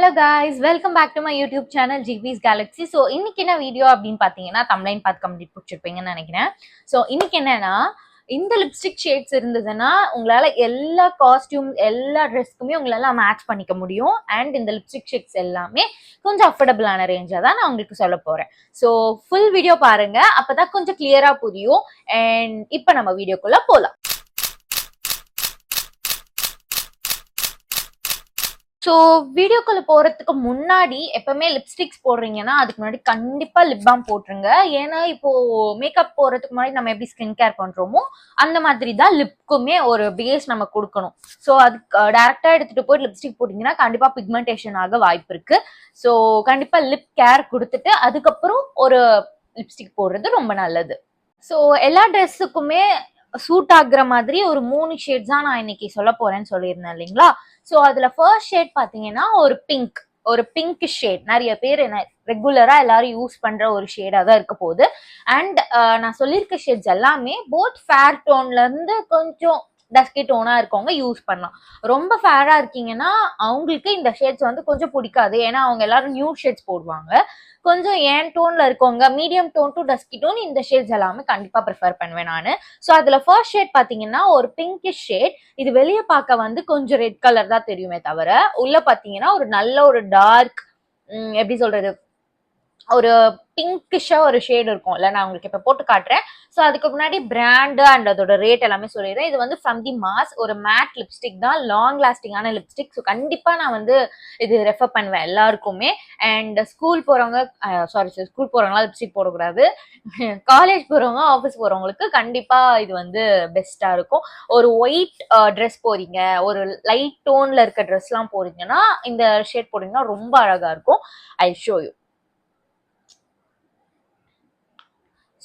Hello guys, welcome back to my YouTube channel GV's Galaxy. So இன்னைக்கு என்ன video அப்படின்னு பாத்தீங்கன்னா தம்ப்லைன் பார்த்து கம்ப்ளீட் பிடிச்சிருப்பீங்கன்னு நினைக்கிறேன். ஸோ இன்னைக்கு என்னன்னா இந்த லிப்ஸ்டிக் ஷேட்ஸ் இருந்ததுன்னா உங்களால எல்லா காஸ்டியூம் எல்லா ட்ரெஸ்க்குமே உங்களால மேட்ச் பண்ணிக்க முடியும். அண்ட் இந்த லிப்ஸ்டிக் ஷேட்ஸ் எல்லாமே கொஞ்சம் அஃபோர்டபுளான ரேஞ்சா தான் நான் உங்களுக்கு சொல்ல போறேன். ஸோ ஃபுல் வீடியோ பாருங்க, அப்பதான் கொஞ்சம் கிளியரா புரியும். அண்ட் இப்போ நம்ம வீடியோக்குள்ள போலாம். ஸோ வீடியோக்குள்ள போறதுக்கு முன்னாடி எப்பவுமே லிப்ஸ்டிக்ஸ் போடுறீங்கன்னா அதுக்கு முன்னாடி கண்டிப்பா லிப் பாம் போட்டுருங்க. ஏன்னா இப்போ மேக்கப் போறதுக்கு முன்னாடி நம்ம எப்படி ஸ்கின் கேர் பண்றோமோ அந்த மாதிரி தான் லிப்க்குமே ஒரு பேஸ் நம்ம கொடுக்கணும். ஸோ அதுக்கு டைரக்டா எடுத்துட்டு போய் லிப்ஸ்டிக் போட்டீங்கன்னா கண்டிப்பா பிக்மெண்டேஷன் ஆக வாய்ப்பு இருக்கு. ஸோ கண்டிப்பா லிப் கேர் கொடுத்துட்டு அதுக்கப்புறம் ஒரு லிப்ஸ்டிக் போடுறது ரொம்ப நல்லது. ஸோ எல்லா ட்ரெஸ்ஸுக்குமே சூட் ஆகுற மாதிரி ஒரு 3 ஷேட்ஸ் தான் நான் இன்னைக்கு சொல்ல போறேன்னு சொல்லியிருந்தேன் இல்லைங்களா? ஸோ அதுல ஃபர்ஸ்ட் ஷேட் பாத்தீங்கன்னா ஒரு பிங்க் ஷேட். நிறைய பேர் என்ன ரெகுலரா எல்லாரும் யூஸ் பண்ற ஒரு ஷேடா தான் இருக்க போகுது. அண்ட் நான் சொல்லியிருக்க ஷேட்ஸ் எல்லாமே போத் ஃபேர் டோன்ல இருந்து கொஞ்சம் டஸ்கி டோனா இருக்கவங்க யூஸ் பண்ணலாம். ரொம்ப ஃபேரா இருக்கீங்கன்னா அவங்களுக்கு இந்த ஷேட்ஸ் வந்து கொஞ்சம் பிடிக்காது. ஏன்னா அவங்க எல்லாரும் நியூ ஷேட்ஸ் போடுவாங்க. கொஞ்சம் ஏன் டோன்ல இருக்கவங்க medium tone to dusky tone இந்த ஷேட்ஸ் எல்லாமே கண்டிப்பா ப்ரிஃபர் பண்ணுவேன் நான். ஸோ அதுல ஃபர்ஸ்ட் ஷேட் பாத்தீங்கன்னா ஒரு பிங்கிஷ் ஷேட். இது வெளியே பார்க்க வந்து கொஞ்சம் ரெட் கலர் தான் தெரியுமே தவிர உள்ள பாத்தீங்கன்னா ஒரு நல்ல ஒரு டார்க் எப்படி சொல்றது ஒரு பிங்கிஷா ஒரு ஷேட் இருக்கும் இல்ல, நான் உங்களுக்கு இப்ப போட்டு காட்டுறேன். ஸோ அதுக்கு முன்னாடி பிராண்டு அண்ட் அதோட ரேட் எல்லாமே சொல்லிடுறேன். இது வந்து ஃப்ரம் தி மாஸ் ஒரு மேட் லிப்ஸ்டிக் தான், லாங் லாஸ்டிங்கான லிப்ஸ்டிக். ஸோ கண்டிப்பா நான் வந்து இது ரெஃபர் பண்ணுவேன் எல்லாருக்குமே. அண்ட் ஸ்கூல் போறவங்க ஸ்கூல் போறவங்களாம் லிப்ஸ்டிக் போடக்கூடாது. காலேஜ் போறவங்க ஆஃபீஸ் போறவங்களுக்கு கண்டிப்பா இது வந்து பெஸ்டா இருக்கும். ஒரு ஒயிட் ட்ரெஸ் போறீங்க, ஒரு லைட் டோன்ல இருக்க ட்ரெஸ் எல்லாம் போறீங்கன்னா இந்த ஷேட் போறீங்கன்னா ரொம்ப அழகா இருக்கும். I show you.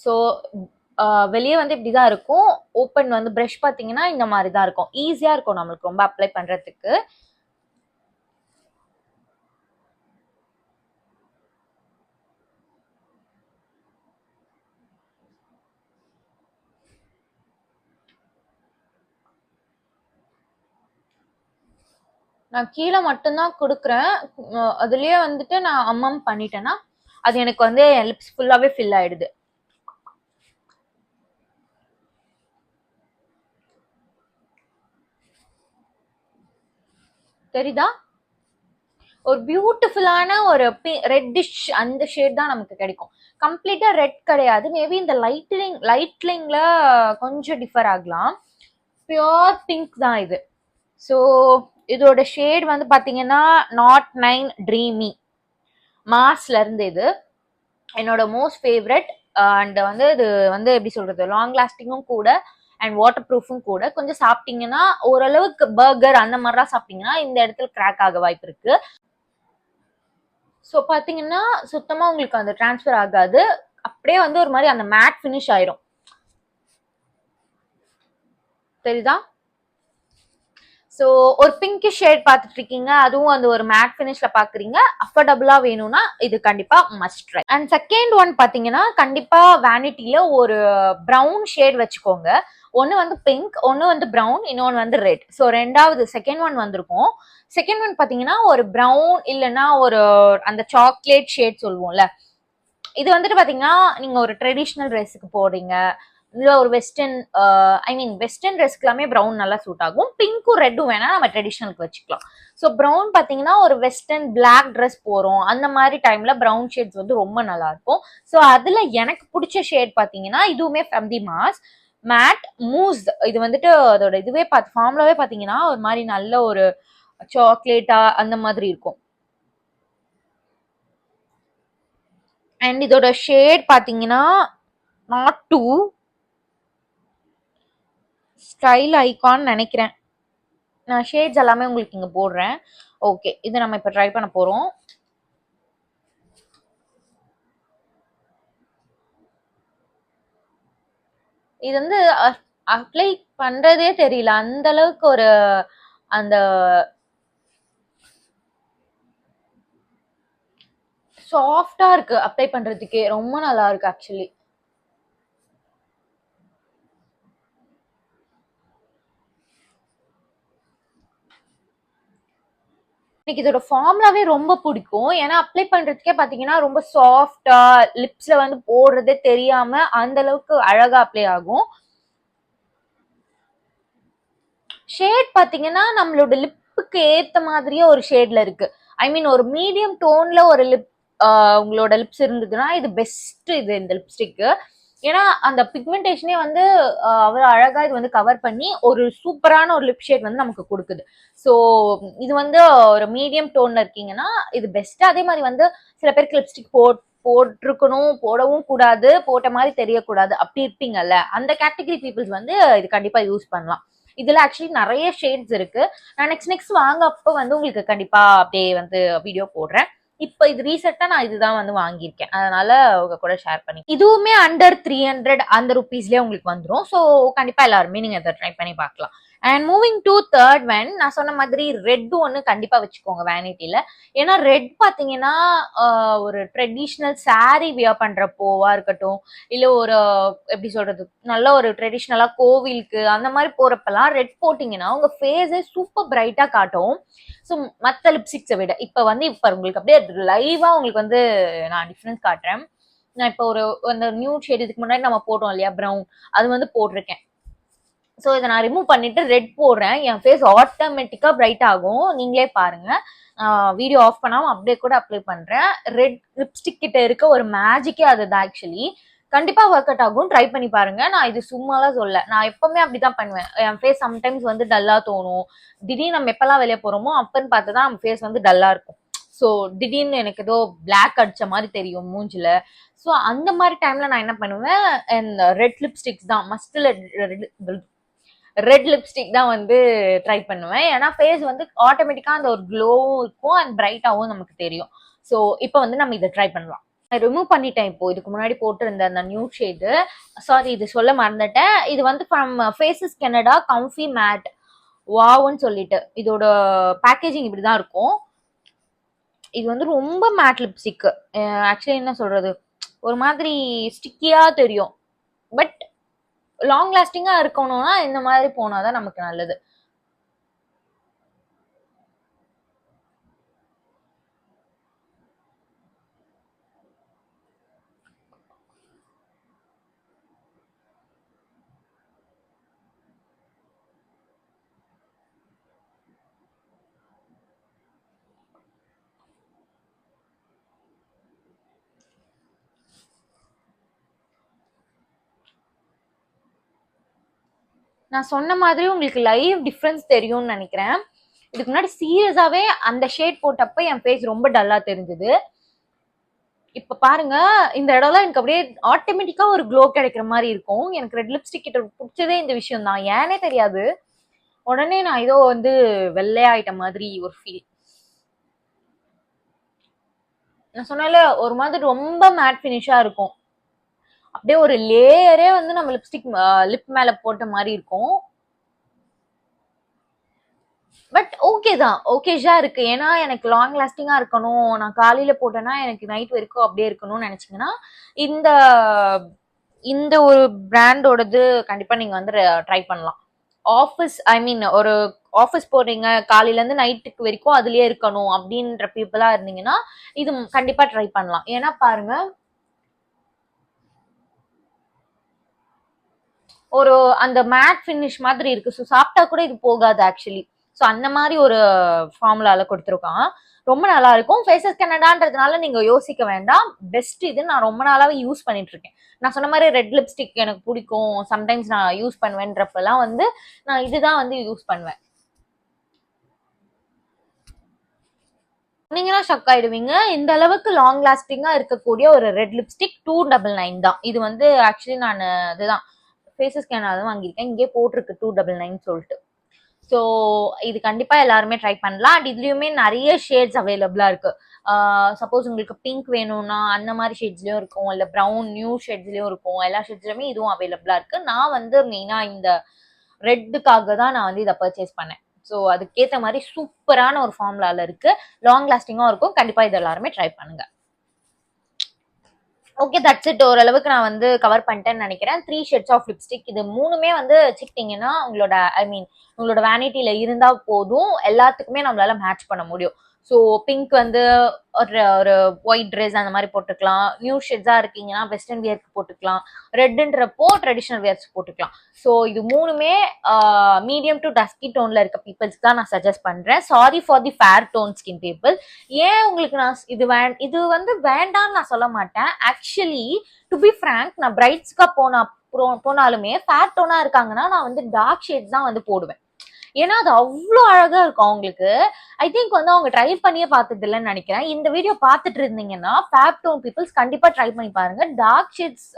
ஸோ வெளியே வந்து இப்படிதான் இருக்கும். ஓப்பன் வந்து ப்ரஷ் பார்த்தீங்கன்னா இந்த மாதிரி தான் இருக்கும். ஈஸியா இருக்கும் நம்மளுக்கு ரொம்ப அப்ளை பண்றதுக்கு. நான் கீழே மட்டும்தான் கொடுக்குறேன். அதுலயே வந்துட்டு நான் அம்மம் பண்ணிட்டேன்னா அது எனக்கு வந்து என் லிப்ஸ் ஃபுல்லாவே ஃபில் ஆயிடுது. தெரியுதா? ஒரு பியூட்டிஃபுல்லான ஒரு ரெட்டிஷ் அந்த ஷேட் தான் நமக்கு கிடைக்கும். கம்ப்ளீட்டா ரெட் கிடையாது. மேபி இந்த லைட்லிங்ல கொஞ்சம் டிஃபர் ஆகலாம். பியோர் பிங்க் தான் இது. ஸோ இதோட ஷேட் வந்து பாத்தீங்கன்னா நாட் 9 ட்ரீமி மாஸ்ல இருந்து இது என்னோட மோஸ்ட் ஃபேவரட். அண்ட் வந்து இது வந்து எப்படி சொல்றது லாங் லாஸ்டிங்கும் கூட அண்ட் வாட்டர் ப்ரூஃபும் கூட. கொஞ்சம் சாப்பிட்டீங்கன்னா ஓரளவுக்கு பர்கர் அந்த மாதிரிலாம் சாப்பிட்டீங்கன்னா இந்த இடத்துல கிராக் ஆக வாய்ப்பு இருக்கு. ஸோ பாத்தீங்கன்னா சுத்தமா உங்களுக்கு அந்த டிரான்ஸ்ஃபர் ஆகாது. அப்படியே வந்து ஒரு மாதிரி அந்த மேட் ஃபினிஷ் ஆயிரும். தெரியுதா? ஸோ ஒரு பிங்கிஷ் ஷேட் பார்த்துட்டு இருக்கீங்க, அதுவும் அந்த ஒரு மேட் ஃபினிஷ்ல பாக்குறீங்க, அஃபோர்டபுளா வேணும்னா இது கண்டிப்பா must try. And second one பாத்தீங்கன்னா கண்டிப்பா வேனிட்டில ஒரு ப்ரௌன் ஷேட் வச்சுக்கோங்க. ஒன்னு வந்து பிங்க், ஒன்னு வந்து ப்ரௌன், இன்னொன்னு வந்து ரெட். ஸோ ரெண்டாவது செகண்ட் ஒன் வந்திருக்கும். செகண்ட் ஒன் பாத்தீங்கன்னா ஒரு ப்ரௌன் இல்லைன்னா ஒரு அந்த சாக்லேட் ஷேட் சொல்லுவோம்ல, இது வந்துட்டு பாத்தீங்கன்னா நீங்க ஒரு ட்ரெடிஷ்னல் ட்ரெஸ்ஸுக்கு போடுறீங்க, இல்ல ஒரு வெஸ்டர்ன் ட்ரெஸ்க்கு எல்லாமே ப்ரௌன் நல்லா சூட் ஆகும். பிங்க்கும் ரெட்டும் வேணா நம்ம ட்ரெடிஷ்னலுக்கு வச்சுக்கலாம். ஸோ ப்ரௌன் பாத்தீங்கன்னா ஒரு வெஸ்டர்ன் பிளாக் ட்ரெஸ் போறோம் அந்த மாதிரி டைம்ல ப்ரௌன் ஷேட்ஸ் வந்து ரொம்ப நல்லா இருக்கும். ஸோ அதுல எனக்கு பிடிச்ச ஷேட் பாத்தீங்கன்னா இதுவுமே from the mass matte mousse. இது வந்துட்டு அதோட இதுவே ஃபார்ம்லாவே பாத்தீங்கன்னா ஒரு மாதிரி நல்ல ஒரு சாக்லேட்டா அந்த மாதிரி இருக்கும். அண்ட் இதோட ஷேட் பாத்தீங்கன்னா நாட் டூ ஸ்டைல் ஐகான் நினைக்கிறேன். நான் ஷேட்ஸ் எல்லாமே உங்களுக்கு இங்க போடுறேன். ஓகே, இது நம்ம இப்ப ட்ரை பண்ண போறோம். இது வந்து அப்ளை பண்றதே தெரியல, அந்த அளவுக்கு ஒரு அந்த சாஃப்டா இருக்கு. அப்ளை பண்றதுக்கே ரொம்ப நல்லா இருக்கு ஆக்சுவலி. எனக்கு இதோட ஃபார்முலாவே ரொம்ப பிடிக்கும். ஏன்னா அப்ளை பண்றதுக்கே பாத்தீங்கன்னா ரொம்ப சாஃப்டா லிப்ஸ்ல வந்து போடுறதே தெரியாம அந்த அளவுக்கு அழகா அப்ளை ஆகும். ஷேட் பாத்தீங்கன்னா நம்மளோட லிப்புக்கு ஏத்த மாதிரியே ஒரு ஷேட்ல இருக்கு. ஐ மீன் ஒரு மீடியம் டோன்ல ஒரு லிப் உங்களோட லிப்ஸ் இருந்ததுன்னா இது பெஸ்ட் இது இந்த லிப்ஸ்டிக். ஏன்னா அந்த பிக்மெண்டேஷனே வந்து அவ்வளவு அழகா இது வந்து கவர் பண்ணி ஒரு சூப்பரான ஒரு லிப் ஷேட் வந்து நமக்கு கொடுக்குது. ஸோ இது வந்து ஒரு மீடியம் டோன்ல இருக்கீங்கன்னா இது பெஸ்ட். அதே மாதிரி வந்து சில பேருக்கு லிப்ஸ்டிக் போட்டிருக்கணும், போடவும் கூடாது, போட்ட மாதிரி தெரியக்கூடாது அப்படி இருப்பீங்கல்ல, அந்த கேட்டகரி பீப்புள்ஸ் வந்து இது கண்டிப்பா யூஸ் பண்ணலாம். இதுல ஆக்சுவலி நிறைய ஷேட்ஸ் இருக்கு. நான் நெக்ஸ்ட் வாங்கப்ப வந்து உங்களுக்கு கண்டிப்பா அப்படியே வந்து வீடியோ போடுறேன். இப்ப இது ரீசெண்டா நான் இதுதான் வந்து வாங்கியிருக்கேன், அதனால உங்க கூட ஷேர் பண்ணி. இதுவுமே அண்டர் 300 அந்த ருபீஸ்லயே உங்களுக்கு வந்துடும். ஸோ கண்டிப்பா எல்லாருமே நீங்க இதை ட்ரை பண்ணி பார்க்கலாம். And moving to third one, நான் சொன்ன மாதிரி ரெட் ஒன்னு கண்டிப்பா வச்சுக்கோங்க வேனிட்டில. ஏன்னா ரெட் பாத்தீங்கன்னா ஒரு ட்ரெடிஷ்னல் சாரி வியர் பண்றப்போவா இருக்கட்டும், இல்ல ஒரு எப்படி சொல்றது, நல்ல ஒரு ட்ரெடிஷ்னலா கோவிலுக்கு அந்த மாதிரி போறப்பெல்லாம் ரெட் போட்டீங்கன்னா உங்க ஃபேஸே சூப்பர் பிரைட்டா காட்டும். ஸோ மற்ற லிப்ஸ்டிக்ஸை விட இப்ப வந்து இப்ப உங்களுக்கு அப்படியே லைவா உங்களுக்கு வந்து நான் டிஃபரன்ஸ் காட்டுறேன். நான் இப்போ ஒரு அந்த நியூ ஷேட் இதுக்கு முன்னாடி நம்ம போட்டோம் இல்லையா ப்ரௌன், அது வந்து போட்டிருக்கேன். ஸோ இதை நான் ரிமூவ் பண்ணிட்டு ரெட் போடுறேன், என் ஃபேஸ் ஆட்டோமேட்டிக்கா பிரைட் ஆகும். நீங்களே பாருங்க, வீடியோ ஆஃப் பண்ணாம அப்படியே கூட அப்ளை பண்றேன். ரெட் லிப்ஸ்டிக் கிட்ட இருக்க ஒரு மேஜிக்கே அதுதான் ஆக்சுவலி. கண்டிப்பா ஒர்க் அவுட் ஆகும், ட்ரை பண்ணி பாருங்க. நான் இது சும்மாலாம் சொல்ல, நான் எப்பவுமே அப்படிதான் பண்ணுவேன். என் ஃபேஸ் சம்டைம்ஸ் வந்து டல்லா தோணும். திடீர்னு நம்ம எப்பெல்லாம் வெளியே போறோமோ அப்பன்னு பார்த்துதான் நம்ம ஃபேஸ் வந்து டல்லா இருக்கும். ஸோ திடீர்னு எனக்கு ஏதோ பிளாக் அடிச்ச மாதிரி தெரியும் மூஞ்சில. ஸோ அந்த மாதிரி டைம்ல நான் என்ன பண்ணுவேன், ரெட் லிப்ஸ்டிக்ஸ் தான் மஸ்ட். ரெட் லிப்ஸ்டிக் தான் வந்து ட்ரை பண்ணுவேன். ஏன்னா ஃபேஸ் வந்து ஆட்டோமேட்டிக்கா அந்த ஒரு க்ளோவும் இருக்கும் அண்ட் பிரைட்டாவும் நமக்கு தெரியும். ஸோ இப்போ வந்து நம்ம இதை ட்ரை பண்ணலாம். ரிமூவ் பண்ணிட்டேன். இப்போ இதுக்கு முன்னாடி போட்டிருந்த அந்த நியூ ஷேடு, சாரி இது சொல்ல மறந்துட்டேன். இது வந்து from faces Canada comfy matte வாவ்னு சொல்லிட்டு இதோட பேக்கேஜிங் இப்படிதான் இருக்கும். இது வந்து ரொம்ப மேட் லிப்ஸ்டிக். ஆக்சுவலி என்ன சொல்றது, ஒரு மாதிரி ஸ்டிக்கியா தெரியும். பட் லாங் லாஸ்டிங்கா இருக்கணும்னா இந்த மாதிரி போனாதான் நமக்கு நல்லது. நான் சொன்ன மாதிரி உங்களுக்கு லைவ் டிஃபரன்ஸ் தெரியும்னு நினைக்கிறேன். இதுக்கு முன்னாடி சீரியஸாவே அந்த ஷேட் போட்டப்ப என் ஃபேஸ் ரொம்ப டல்லா தெரிஞ்சது. இப்ப பாருங்க, இந்த இடம்லாம் எனக்கு அப்படியே ஆட்டோமேட்டிக்கா ஒரு க்ளோ கிடைக்கிற மாதிரி இருக்கும். எனக்கு ரெட் லிப்ஸ்டிக் கிட்ட பிடிச்சதே இந்த விஷயம் தான், ஏனே தெரியாது. உடனே நான் ஏதோ வந்து வெள்ளையாயிட்ட மாதிரி ஒரு ஃபீல். நான் சொன்னால ஒரு மாதிரி ரொம்ப மேட் ஃபினிஷா இருக்கும். அப்படியே ஒரு லேயரே வந்து நம்ம லிப்ஸ்டிக் லிப் மேல போட்ட மாதிரி இருக்கும். பட் ஓகே தான், ஓகேஷா இருக்கு. ஏன்னா எனக்கு லாங் லாஸ்டிங்கா இருக்கணும், நான் காலையில போட்டேன்னா எனக்கு நைட் வரைக்கும் அப்படியே இருக்கணும்னு நினைச்சீங்கன்னா இந்த இந்த ஒரு பிராண்டோடது கண்டிப்பா நீங்க வந்து ட்ரை பண்ணலாம். ஆஃபீஸ் ஐ மீன் ஒரு ஆஃபீஸ் போறீங்க, காலையில இருந்து நைட்டுக்கு வரைக்கும் அதுலயே இருக்கணும் அப்படின்ற பீப்புளா இருந்தீங்கன்னா இது கண்டிப்பா ட்ரை பண்ணலாம். ஏன்னா பாருங்க, ஒரு அந்த மேட் ஃபினிஷ் மாதிரி இருக்கு. ஸோ சாப்பிட்டா கூட இது போகாது ஆக்சுவலி. ஸோ அந்த மாதிரி ஒரு ஃபார்முலால கொடுத்துருக்கான். ரொம்ப நல்லா இருக்கும். ஃபேஸஸ் கனடான்றதுனால நீங்க யோசிக்க வேண்டாம், பெஸ்ட் இது. நான் ரொம்ப நாளாவே யூஸ் பண்ணிட்டு இருக்கேன். நான் சொன்ன மாதிரி ரெட் லிப்ஸ்டிக் எனக்கு பிடிக்கும், சம்டைம்ஸ் நான் யூஸ் பண்ணுவேன்றப்பெல்லாம் வந்து நான் இதுதான் வந்து யூஸ் பண்ணுவேன். நீங்கன்னா ஷக் ஆயிடுவீங்க, இந்த அளவுக்கு லாங் லாஸ்டிங்கா இருக்கக்கூடிய ஒரு ரெட் லிப்ஸ்டிக் 299 தான். இது வந்து ஆக்சுவலி நான் அதுதான் ஃபேஸஸ் கேனால தான் வாங்கியிருக்கேன். இங்கே போட்டிருக்கு 299 சொல்லிட்டு. ஸோ இது கண்டிப்பா எல்லாருமே ட்ரை பண்ணலாம். அண்ட் இதுலயுமே நிறைய ஷேட்ஸ் அவைலபிளா இருக்கு. சப்போஸ் உங்களுக்கு பிங்க் வேணும்னா அந்த மாதிரி ஷேட்ஸ்லயும் இருக்கும், இல்ல ப்ரௌன் நியூ ஷேட்ஸ்லயும் இருக்கும். எல்லா ஷேட்ஸ்லயுமே இதுவும் அவைலபிளா இருக்கு. நான் வந்து மெயினா இந்த ரெட்டுக்காக தான் நான் வந்து இதை பர்ச்சேஸ் பண்ணேன். ஸோ அதுக்கேற்ற மாதிரி சூப்பரான ஒரு ஃபார்முலால இருக்கு, லாங் லாஸ்டிங்காக இருக்கும். கண்டிப்பா இது எல்லாருமே ட்ரை பண்ணுங்க. Okay, that's it. ஓரளவுக்கு நான் வந்து கவர் பண்ணிட்டேன்னு நினைக்கிறேன். 3 ஷேட்ஸ் ஆஃப் லிப்ஸ்டிக். இது மூணுமே வந்து வச்சுக்கிட்டீங்கன்னா உங்களோட ஐ மீன் உங்களோட வேனிட்டியில இருந்தா போதும், எல்லாத்துக்குமே நம்மளால மேட்ச் பண்ண முடியும். ஸோ பிங்க் வந்து ஒரு ஒரு ஒயிட் ட்ரெஸ் அந்த மாதிரி போட்டுக்கலாம். நியூ ஷேட்ஸா இருக்கீங்கன்னா வெஸ்டர்ன் வியர்க்கு போட்டுக்கலாம். ரெட்ன்றப்போ ட்ரெடிஷனல் வியர்ஸ் போட்டுக்கலாம். ஸோ இது மூணுமே மீடியம் டு டஸ்கி டோன்ல இருக்க பீப்புள்ஸ்க்கு தான் நான் சஜஸ்ட் பண்றேன். Sorry for the fair tone skin people. ஏன் உங்களுக்கு நான் இது வந்து வேண்டாம்னு நான் சொல்ல மாட்டேன். ஆக்சுவலி டு பி ஃப்ராங்க், நான் பிரைட்ஸ்க்கா போனாலுமே ஃபேர் டோனா இருக்காங்கன்னா நான் வந்து டார்க் ஷேட்ஸ் தான் வந்து போடுவேன். ஏன்னா அது அவ்வளோ அழகா இருக்கும் அவங்களுக்கு. ஐ திங்க் வந்து அவங்க ட்ரை பண்ணியே பார்த்தது இல்லைன்னு நினைக்கிறேன். இந்த வீடியோ பார்த்துட்டு இருந்தீங்கன்னா ஃபேர் டோன் பீப்புள்ஸ் கண்டிப்பா ட்ரை பண்ணி பாருங்க. டார்க் ஷேட்ஸ்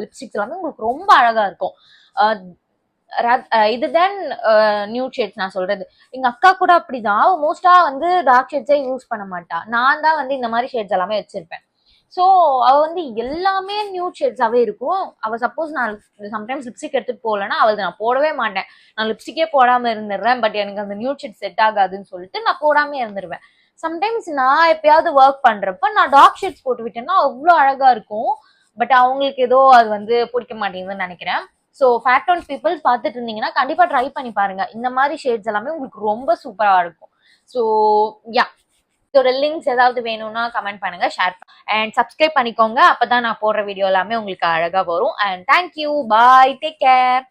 லிப்ஸ்டிக்ஸ் எல்லாமே உங்களுக்கு ரொம்ப அழகா இருக்கும். இதுதான் நியூட் ஷேட்ஸ் நான் சொல்றது. எங்க அக்கா கூட அப்படிதான். மோஸ்டா வந்து டார்க் ஷேட்ஸே யூஸ் பண்ண மாட்டா. நான் தான் வந்து இந்த மாதிரி ஷேட்ஸ் எல்லாமே வச்சிருப்பேன். ஸோ அவ வந்து எல்லாமே நியூட் ஷேட்ஸாவே இருக்கும். அவ சப்போஸ் நான் சம்டைம்ஸ் லிப்ஸ்டிக் எடுத்துட்டு போகலன்னா அவள் நான் போடவே மாட்டேன். நான் லிப்ஸ்டிக்கே போடாம இருந்துடுறேன். பட் எனக்கு அந்த நியூட் ஷேட் செட் ஆகாதுன்னு சொல்லிட்டு நான் போடாம இருந்துருவேன். சம்டைம்ஸ் நான் எப்பயாவது ஒர்க் பண்றப்ப நான் டார்க் ஷேட்ஸ் போட்டு விட்டேன்னா அவ்வளோ அழகா இருக்கும். பட் அவங்களுக்கு ஏதோ அது வந்து பிடிக்க மாட்டேங்குதுன்னு நினைக்கிறேன். ஸோ ஃபேர் டோன் பீப்புள்ஸ் பார்த்துட்டு இருந்தீங்கன்னா கண்டிப்பா ட்ரை பண்ணி பாருங்க. இந்த மாதிரி ஷேட்ஸ் எல்லாமே உங்களுக்கு ரொம்ப சூப்பரா இருக்கும். ஸோ யா, இதோட லிங்க்ஸ் ஏதாவது வேணும்னா கமெண்ட் பண்ணுங்க, ஷேர் அண்ட் சப்ஸ்கிரைப் பண்ணிக்கோங்க. அப்பதான் நான் போடுற வீடியோ எல்லாமே உங்களுக்கு அழகா வரும். And thank you, bye, take care.